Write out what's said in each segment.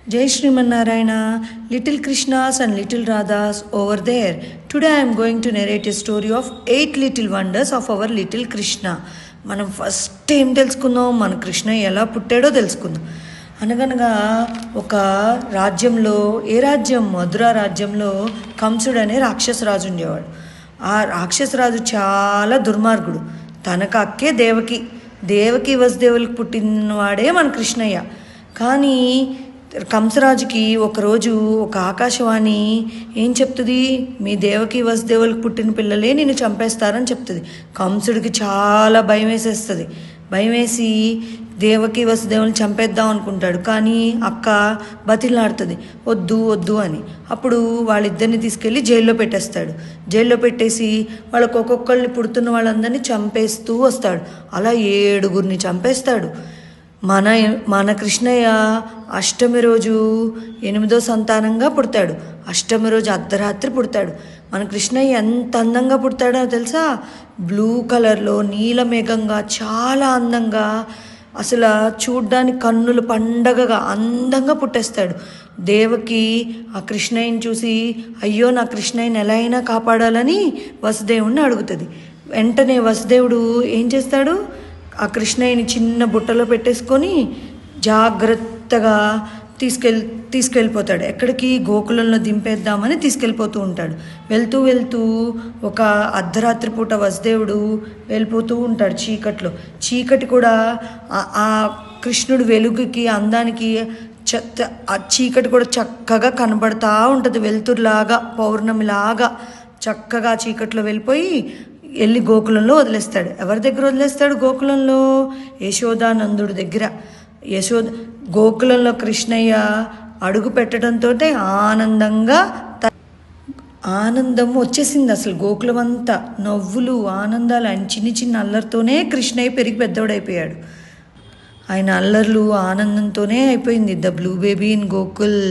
Jai Srimanarayana, little Krishnas and little Radhas over there. Today I am going to narrate a story of 8 little wonders of our little Krishna. మనం first ఏం తెలుసుకుందాం, మన కృష్ణ ఎలా పుట్టాడో తెలుసుకుందాం. అనగనగా ఒక రాజ్యంలో, ఏ రాజ్యం, మధుర రాజ్యంలో కంసుడు అనే రాక్షసరాజు ఉండేవాడు. ఆ రాక్షసరాజు చాలా దుర్మార్గుడు. తనకు అక్కే దేవకి వసుదేవులకు పుట్టినవాడే మన కృష్ణయ్య. కానీ కంసరాజుకి ఒకరోజు ఒక ఆకాశవాణి ఏం చెప్తుంది, మీ దేవకి వసుదేవులకు పుట్టిన పిల్లలే నిన్ను చంపేస్తారని చెప్తుంది. కంసుడికి చాలా భయం వేసేస్తుంది. భయం వేసి దేవకి వసుదేవుని చంపేద్దాం అనుకుంటాడు. కానీ అక్క బతిలాడుతుంది, వద్దు వద్దు అని. అప్పుడు వాళ్ళిద్దరిని తీసుకెళ్ళి జైల్లో పెట్టేస్తాడు. జైల్లో పెట్టేసి వాళ్ళకు ఒక్కొక్కరిని పుడుతున్న వాళ్ళందరినీ చంపేస్తూ వస్తాడు. అలా 7గురిని చంపేస్తాడు. మన కృష్ణయ్య అష్టమి రోజు 8వ సంతానంగా పుడతాడు. అష్టమి రోజు అర్ధరాత్రి పుడతాడు. మన కృష్ణయ్య ఎంత అందంగా పుడతాడో తెలుసా? బ్లూ కలర్లో నీలమేఘంగా చాలా అందంగా, అసలు చూడ్డానికి కన్నుల పండగగా అందంగా పుట్టేస్తాడు. దేవకి ఆ కృష్ణయ్యని చూసి, అయ్యో నా కృష్ణయ్యని ఎలా అయినా కాపాడాలని వసుదేవుడిని అడుగుతుంది. వెంటనే వసుదేవుడు ఏం చేస్తాడు, ఆ కృష్ణయ్యని చిన్న బుట్టలో పెట్టేసుకొని జాగ్రత్తగా తీసుకెళ్ళిపోతాడు. ఎక్కడికి? గోకులంలో దింపేద్దామని తీసుకెళ్ళిపోతూ ఉంటాడు. వెళ్తూ ఒక అర్ధరాత్రి పూట వసుదేవుడు వెళ్ళిపోతూ ఉంటాడు చీకట్లో. చీకటి కూడా ఆ కృష్ణుడు వెలుగుకి అందానికి ఆ చీకటి కూడా చక్కగా కనబడతా ఉంటుంది. వెలుతురులాగా, పౌర్ణమిలాగా చక్కగా చీకట్లో వెళ్ళి గోకులంలో వదిలేస్తాడు. ఎవరి దగ్గర వదిలేస్తాడు? గోకులంలో యశోదానందుడి దగ్గర. గోకులంలో కృష్ణయ్య అడుగు పెట్టడంతో ఆనందం వచ్చేసింది. అసలు గోకులం అంతా నవ్వులు, ఆనందాలు, ఆయన చిన్న అల్లరితోనే కృష్ణయ్య పెరిగి పెద్దోడైపోయాడు. ఆయన అల్లర్లు ఆనందంతోనే అయిపోయింది the blue baby in Gokul.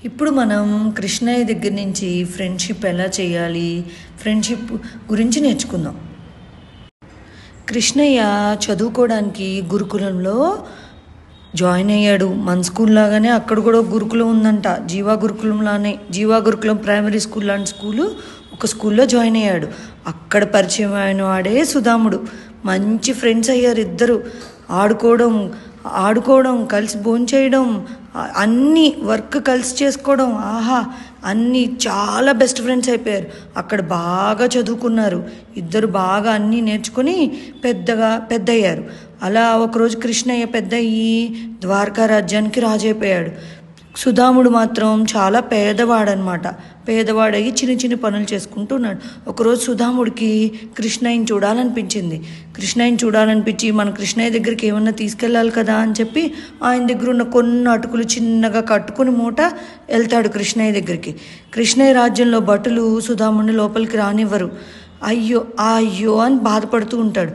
ఇప్పుడు మనం కృష్ణయ్య దగ్గర నుంచి ఫ్రెండ్షిప్ ఎలా చేయాలి, ఫ్రెండ్షిప్ గురించి నేర్చుకుందాం. కృష్ణయ్య చదువుకోవడానికి గురుకులంలో జాయిన్ అయ్యాడు. మన స్కూల్ లాగానే అక్కడ కూడా గురుకులం ఉందంట. జీవా గురుకులం ప్రైమరీ స్కూల్ లాంటి ఒక స్కూల్లో జాయిన్ అయ్యాడు. అక్కడ పరిచయం అయిన వాడే సుధాముడు. మంచి ఫ్రెండ్స్ అయ్యారు ఇద్దరు. ఆడుకోవడం, కలిసి భోంచేయడం, అన్నీ వర్క్ కలిసి చేసుకోవడం, అన్నీ చాలా బెస్ట్ ఫ్రెండ్స్ అయిపోయారు. అక్కడ బాగా చదువుకున్నారు. ఇద్దరు బాగా అన్నీ నేర్చుకుని పెద్దయ్యారు. అలా ఒకరోజు కృష్ణయ్య పెద్దయ్యి ద్వారకా రాజ్యానికి రాజైపోయాడు. సుధాముడు మాత్రం చాలా పేదవాడయ్యి చిన్న పనులు చేసుకుంటూ ఉన్నాడు. ఒకరోజు సుధాముడికి కృష్ణయ్యని చూడాలనిపించి మన కృష్ణయ్య దగ్గరికి ఏమన్నా తీసుకెళ్ళాలి కదా అని చెప్పి ఆయన దగ్గర ఉన్న కొన్ని అటుకులు చిన్నగా కట్టుకుని మూట వెళ్తాడు కృష్ణయ్య దగ్గరికి. కృష్ణయ్య రాజ్యంలో భటులు సుధాముడిని లోపలికి రానివ్వరు. అయ్యో అని బాధపడుతూ ఉంటాడు.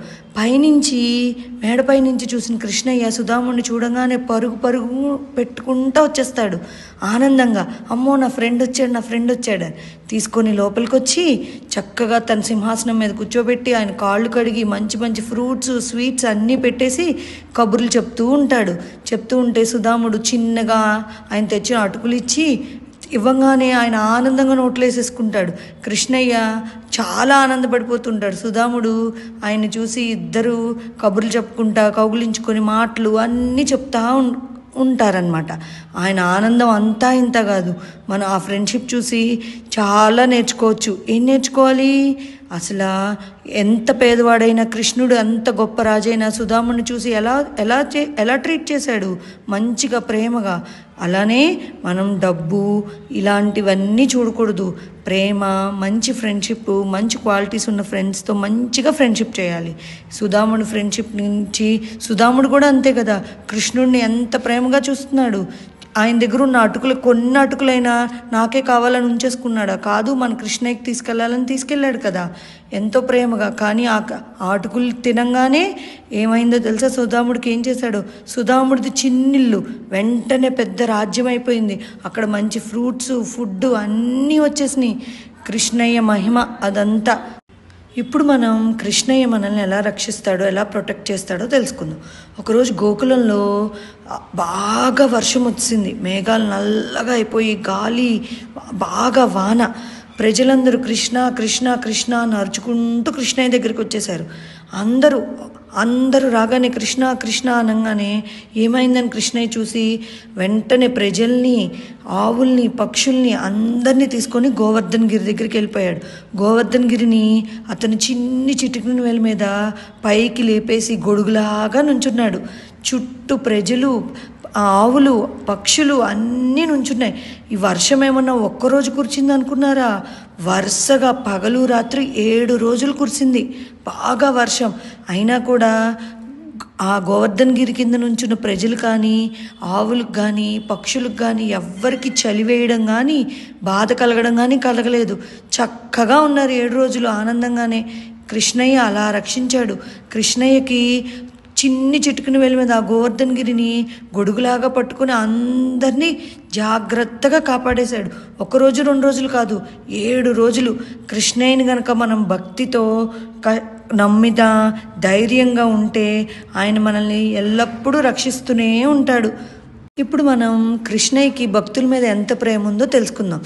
మేడపై నుంచి చూసిన కృష్ణయ్య సుధాముడిని చూడంగానే పరుగు పెట్టుకుంటూ వచ్చేస్తాడు ఆనందంగా. అమ్మో నా ఫ్రెండ్ వచ్చాడు తీసుకొని లోపలికి వచ్చి చక్కగా తన సింహాసనం మీద కూర్చోబెట్టి ఆయన కాళ్ళు కడిగి మంచి ఫ్రూట్స్, స్వీట్స్ అన్నీ పెట్టేసి కబుర్లు చెప్తూ ఉంటే సుధాముడు చిన్నగా ఆయన తెచ్చిన అటుకులు ఇవ్వగానే ఆయన ఆనందంగా నోట్లో వేసేసుకుంటాడు. కృష్ణయ్య చాలా ఆనందపడిపోతుంటాడు. సుధాముడు ఆయన చూసి ఇద్దరు కబుర్లు చెప్పుకుంటా, కౌగులించుకొని మాటలు అన్నీ చెప్తా ఉంటారనమాట. ఆయన ఆనందం అంతా ఇంత కాదు. మనం ఆ ఫ్రెండ్షిప్ చూసి చాలా నేర్చుకోవచ్చు. ఏం నేర్చుకోవాలి? అసలు ఎంత పేదవాడైన కృష్ణుడు, అంత గొప్ప రాజైన సుధాముడిని చూసి ఎలా ట్రీట్ చేశాడు, మంచిగా ప్రేమగా. అలానే మనం డబ్బు ఇలాంటివన్నీ చూడకూడదు. ప్రేమ, మంచి ఫ్రెండ్షిప్, మంచి క్వాలిటీస్ ఉన్న ఫ్రెండ్స్తో మంచిగా ఫ్రెండ్షిప్ చేయాలి. సుధాముడు ఫ్రెండ్షిప్ నుంచి సుధాముడు కూడా అంతే కదా, కృష్ణుడిని ఎంత ప్రేమగా చూస్తున్నాడు. ఆయన దగ్గర ఉన్న కొన్ని అటుకులైనా నాకే కావాలని ఉంచేసుకున్నాడా? కాదు, మన కృష్ణయ్యకి తీసుకెళ్ళాడు కదా ఎంతో ప్రేమగా. కానీ ఆ అటుకులు తినంగానే ఏమైందో తెలుసా? సుధాముడికి ఏం చేశాడు? సుధాముడిది చిన్నిల్లు వెంటనే పెద్ద రాజ్యం అయిపోయింది. అక్కడ మంచి ఫ్రూట్స్, ఫుడ్ అన్నీ వచ్చేసినాయి. కృష్ణయ్య మహిమ అదంతా. ఇప్పుడు మనం కృష్ణయ్య మనల్ని ఎలా రక్షిస్తాడో ఎలా ప్రొటెక్ట్ చేస్తాడో తెలుసుకుందాం. ఒకరోజు గోకులంలో బాగా వర్షం వచ్చింది. మేఘాలు నల్లగా అయిపోయి గాలి బాగా వాన. ప్రజలందరూ కృష్ణ కృష్ణ కృష్ణ అని అరుచుకుంటూ కృష్ణయ్య దగ్గరికి వచ్చేసారు. అందరూ రాగానే కృష్ణ కృష్ణ అనగానే ఏమైందని కృష్ణయ్య చూసి వెంటనే ప్రజల్ని, ఆవుల్ని, పక్షుల్ని అందరినీ తీసుకొని గోవర్ధన్ గిరి దగ్గరికి వెళ్ళిపోయాడు. గోవర్ధన్ గిరిని అతను చిన్ని చిటికిన వేల మీద పైకి లేపేసి గొడుగులాగా నుంచున్నాడు. చుట్టూ ప్రజలు, ఆవులు, పక్షులు అన్నీ నుంచున్నాయి. ఈ వర్షం ఏమన్నా ఒక్కరోజు కురిచింది అనుకున్నారా? వరుసగా పగలు రాత్రి 7 రోజులు కురిసింది బాగా వర్షం. అయినా కూడా ఆ గోవర్ధన్ గిరి కింద నుంచున్న ప్రజలు కానీ, ఆవులకు కానీ, పక్షులకు కానీ ఎవ్వరికి చలి వేయడం కానీ, బాధ కలగడం కానీ కలగలేదు. చక్కగా ఉన్నారు 7 రోజులు ఆనందంగానే. కృష్ణయ్య అలా రక్షించాడు. కృష్ణయ్యకి చిన్ని చిటుకుని వేల మీద ఆ గోవర్ధన్ గిరిని గొడుగులాగా పట్టుకుని అందరినీ జాగ్రత్తగా కాపాడేశాడు. 1 రోజు 2 రోజులు కాదు, 7 రోజులు. కృష్ణయ్యని గనక మనం భక్తితో నమ్మిదా ధైర్యంగా ఉంటే ఆయన మనల్ని ఎల్లప్పుడూ రక్షిస్తూనే ఉంటాడు. ఇప్పుడు మనం కృష్ణయ్యకి భక్తుల మీద ఎంత ప్రేమ ఉందో తెలుసుకుందాం.